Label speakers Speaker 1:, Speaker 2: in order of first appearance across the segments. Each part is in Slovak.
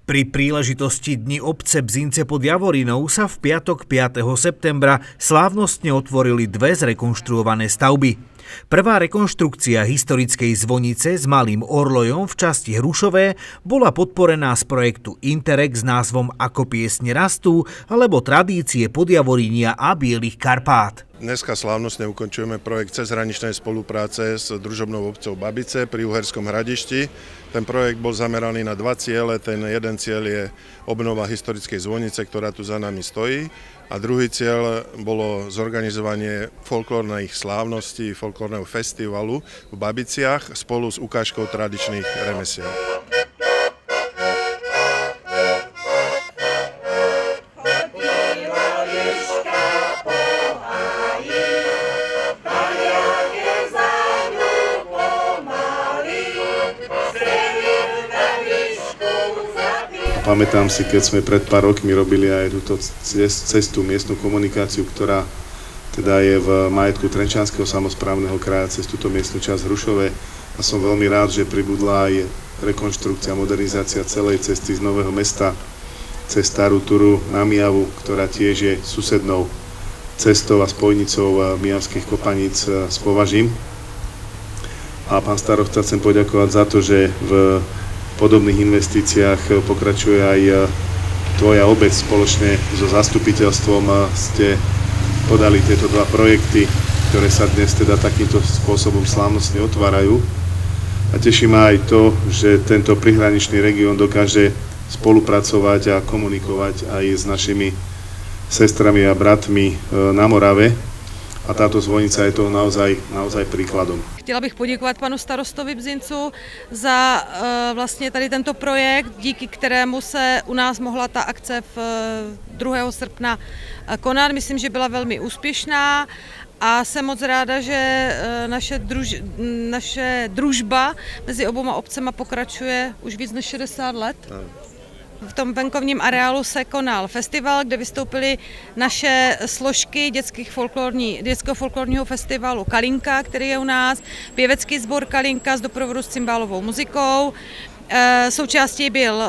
Speaker 1: Pri príležitosti Dni obce Bzince pod Javorinou sa v piatok 5. septembra slávnostne otvorili dve zrekonštruované stavby. Prvá rekonštrukcia historickej zvonice s malým orlojom v časti Hrušové bola podporená z projektu Interreg s názvom Ako piesne rastú alebo Tradície Podjavorínia a Bielých Karpát.
Speaker 2: Dneska slávnostne ukončujeme projekt cezhraničnej spolupráce s družobnou obcou Babice pri Uherskom Hradišti. Ten projekt bol zameraný na dva ciele. Ten jeden cieľ je obnova historickej zvonice, ktorá tu za nami stojí. A druhý cieľ bolo zorganizovanie folklórnych slávností, folklórneho festivalu v Babiciach spolu s ukážkou tradičných remesiel.
Speaker 3: Pamätám si, keď sme pred pár rokmi robili aj túto cestu, miestnu komunikáciu, ktorá teda je v majetku Trenčianskeho samosprávneho kraja cez túto miestnu časť Hrušové. A som veľmi rád, že pribudla aj rekonštrukcia, modernizácia celej cesty z Nového Mesta cez Starú Turu na Mijavu, ktorá tiež je susednou cestou a spojnicou Mijavských Kopaníc s Považím. A pán starosta, chcem poďakovať za to, že v podobných investíciách pokračuje aj tvoja obec. Spoločne so zastupiteľstvom ste podali tieto dva projekty, ktoré sa dnes teda takýmto spôsobom slávnostne otvárajú. A teší ma aj to, že tento prihraničný región dokáže spolupracovať a komunikovať aj s našimi sestrami a bratmi na Morave. A táto zvonica je toho naozaj príkladom.
Speaker 4: Chtěla bych poděkovat panu starostovi Bzincu za vlastně tady tento projekt, díky kterému se u nás mohla ta akce 2. srpna konat. Myslím, že byla velmi úspěšná a jsem moc ráda, že naše družba mezi oboma obcema pokračuje už víc než 60 let. V tom venkovním areálu se konal festival, kde vystoupily naše složky dětského folklorního festivalu Kalinka, který je u nás, pěvecký sbor Kalinka s doprovodu s cymbálovou muzikou. Součástí byl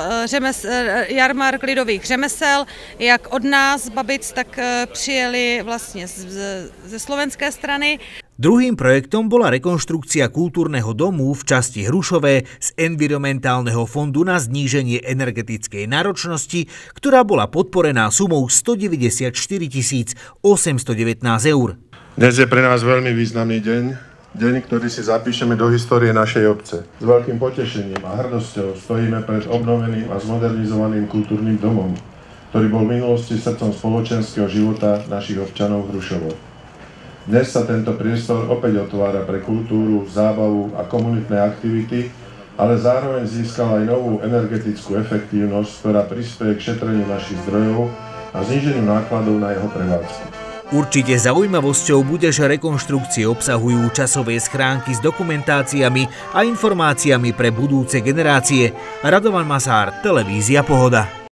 Speaker 4: jarmark lidových řemesel, jak od nás z Babic, tak přijeli vlastně ze slovenské strany.
Speaker 1: Druhým projektom bola rekonštrukcia kultúrneho domu v časti Hrušové z environmentálneho fondu na zníženie energetickej náročnosti, ktorá bola podporená sumou 194 819 eur.
Speaker 2: Dnes je pre nás veľmi významný deň, ktorý si zapíšeme do histórie našej obce. S veľkým potešením a hrdosťou stojíme pred obnoveným a zmodernizovaným kultúrnym domom, ktorý bol v minulosti srdcom spoločenského života našich občanov Hrušovo. Dnes sa tento priestor opäť otvára pre kultúru, zábavu a komunitné aktivity, ale zároveň získal aj novú energetickú efektívnosť, ktorá prispieje k šetreniu našich zdrojov a zníženiu nákladov na jeho prevádzku.
Speaker 1: Určite zaujímavosťou bude, že rekonštrukcie obsahujú časové schránky s dokumentáciami a informáciami pre budúce generácie. Radovan Masár, Televízia Pohoda.